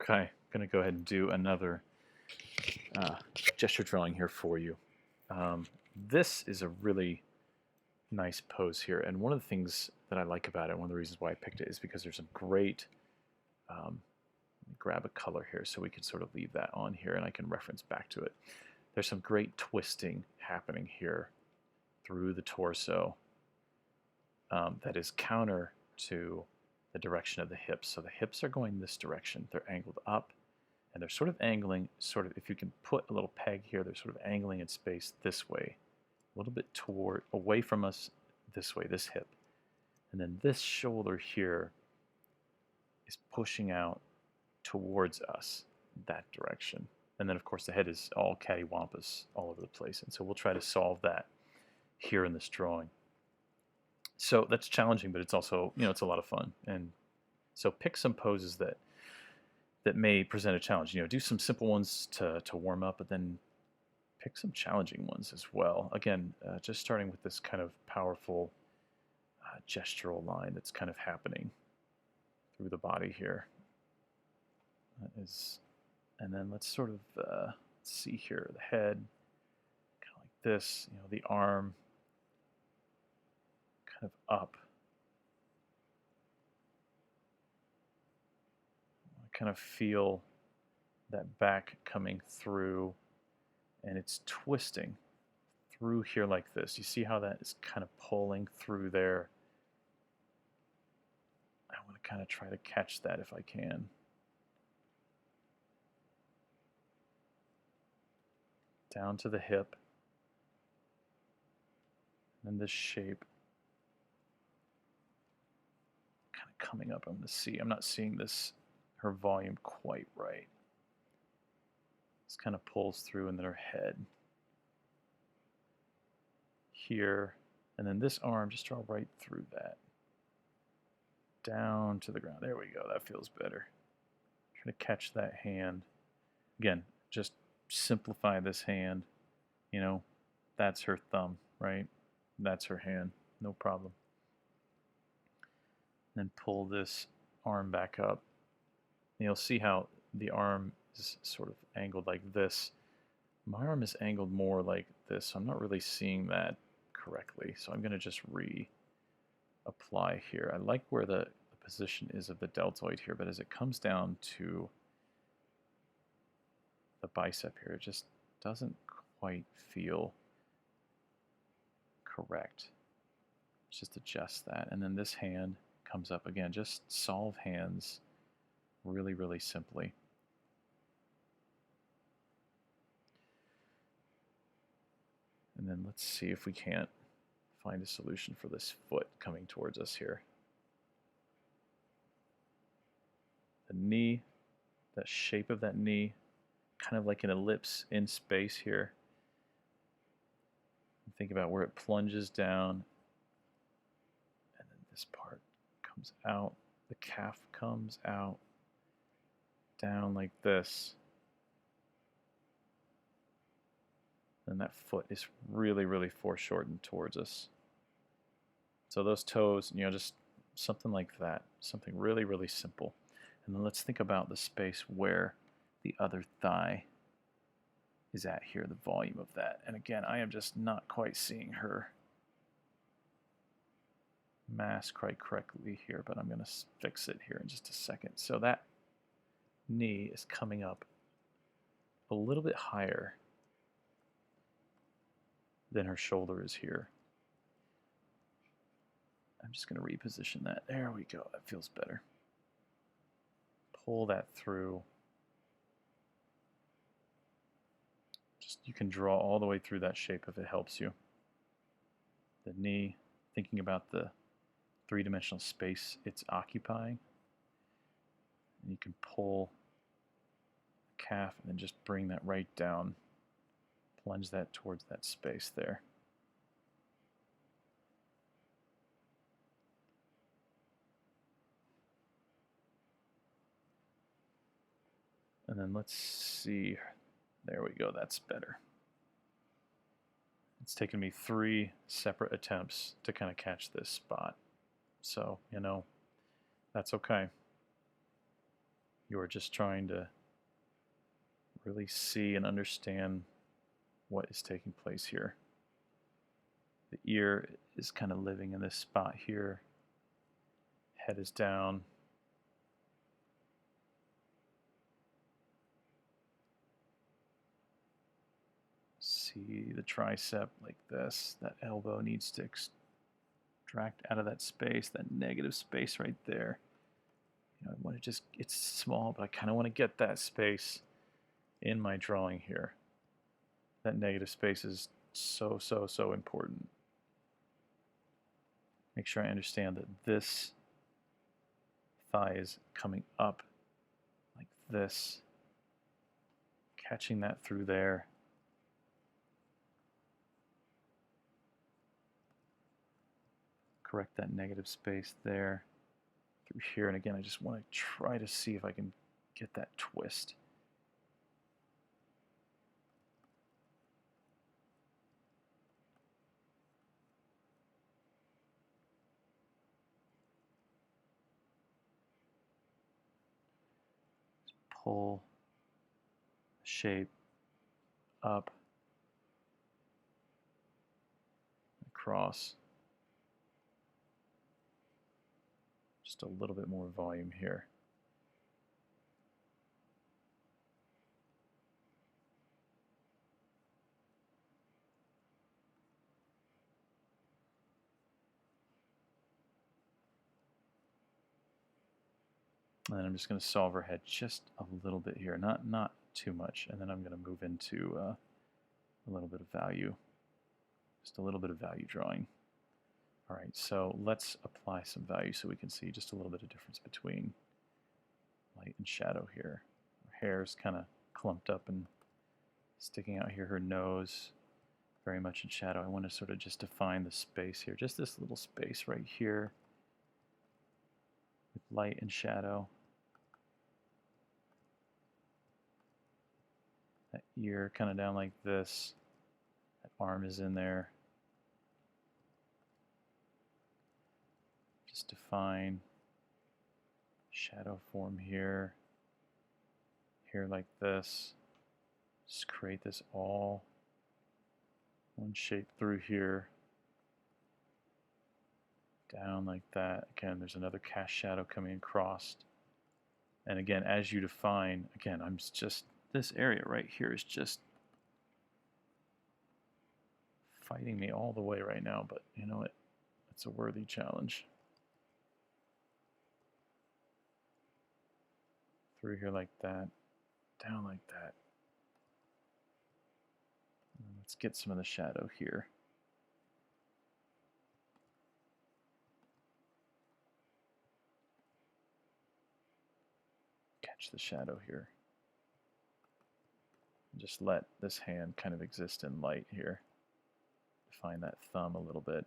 Okay, I'm going to go ahead and do another uh, gesture drawing here for you. This is a really nice pose here, and one of the things that I like about it, one of the reasons why I picked it, is because there's some great, let me grab a color here so we can sort of leave that on here and I can reference back to it. There's some great twisting happening here through the torso that is counter to the direction of the hips. So the hips are going this direction, they're angled up, and they're sort of angling, sort of, if you can put a little peg here, they're sort of angling in space this way, a little bit toward, away from us this way, this hip. And then this shoulder here is pushing out towards us, that direction. And then, of course, the head is all cattywampus all over the place. And so we'll try to solve that here in this drawing. So that's challenging, but it's also, it's a lot of fun. And so pick some poses that may present a challenge. Do some simple ones to warm up, but then pick some challenging ones as well. Again, just starting with this kind of powerful gestural line that's kind of happening through the body here. And then let's sort of see here the head, kind of like this. The arm kind of up. I kind of feel that back coming through, and it's twisting through here like this. You see how that is kind of pulling through there? I want to kind of try to catch that if I can. Down to the hip, and this shape kind of coming up. I'm not seeing her volume quite right. This kind of pulls through, and then her head here, and then this arm, just draw right through that, down to the ground. There we go. That feels better. Try to catch that hand. Again, just simplify this hand. That's her thumb, right? That's her hand. No problem. Then pull this arm back up. And you'll see how the arm is sort of angled like this. My arm is angled more like this, so I'm not really seeing that correctly. So I'm going to just reapply here. I like where the position is of the deltoid here, but as it comes down to the bicep here, it just doesn't quite feel correct. Let's just adjust that. And then this hand comes up again. Just solve hands really, really simply. And then let's see if we can't find a solution for this foot coming towards us here. The knee, that shape of that knee, kind of like an ellipse in space here. Think about where it plunges down, and then this part comes out. The calf comes out, down like this. And that foot is really, really foreshortened towards us. So those toes, just something like that. Something really, really simple. And then let's think about the space where the other thigh is at here, the volume of that. And again, I am just not quite seeing her mask quite correctly here, but I'm going to fix it here in just a second. So that knee is coming up a little bit higher than her shoulder is here. I'm just going to reposition that. There we go. That feels better. Pull that through. You can draw all the way through that shape if it helps you. The knee, thinking about the three-dimensional space it's occupying. And you can pull the calf and then just bring that right down. Plunge that towards that space there. And then let's see. There we go, that's better. It's taken me 3 separate attempts to kind of catch this spot. So, that's okay. You are just trying to really see and understand what is taking place here. The ear is kind of living in this spot here. Head is down. See the tricep like this. That elbow needs to extract out of that space, that negative space right there. You know, I want to just, it's small, but I kind of want to get that space in my drawing here. That negative space is so, so, so important. Make sure I understand that this thigh is coming up like this, catching that through there. Correct that negative space there, through here, and again, I just want to try to see if I can get that twist. Pull the shape up, across. Just a little bit more volume here. And then I'm just going to solve her head just a little bit here, not too much. And then I'm going to move into a little bit of value, just a little bit of value drawing. All right, so let's apply some value so we can see just a little bit of difference between light and shadow here. Her hair's kind of clumped up and sticking out here. Her nose very much in shadow. I want to sort of just define the space here, just this little space right here with light and shadow. That ear kind of down like this. That arm is in there. Just define shadow form here. Here like this. Just create this all one shape through here. Down like that. Again, there's another cast shadow coming across. And again, as you define, again, I'm just, this area right here is just fighting me all the way right now, but you know what? It's a worthy challenge. Through here like that, down like that. And let's get some of the shadow here. Catch the shadow here. And just let this hand kind of exist in light here. Define that thumb a little bit.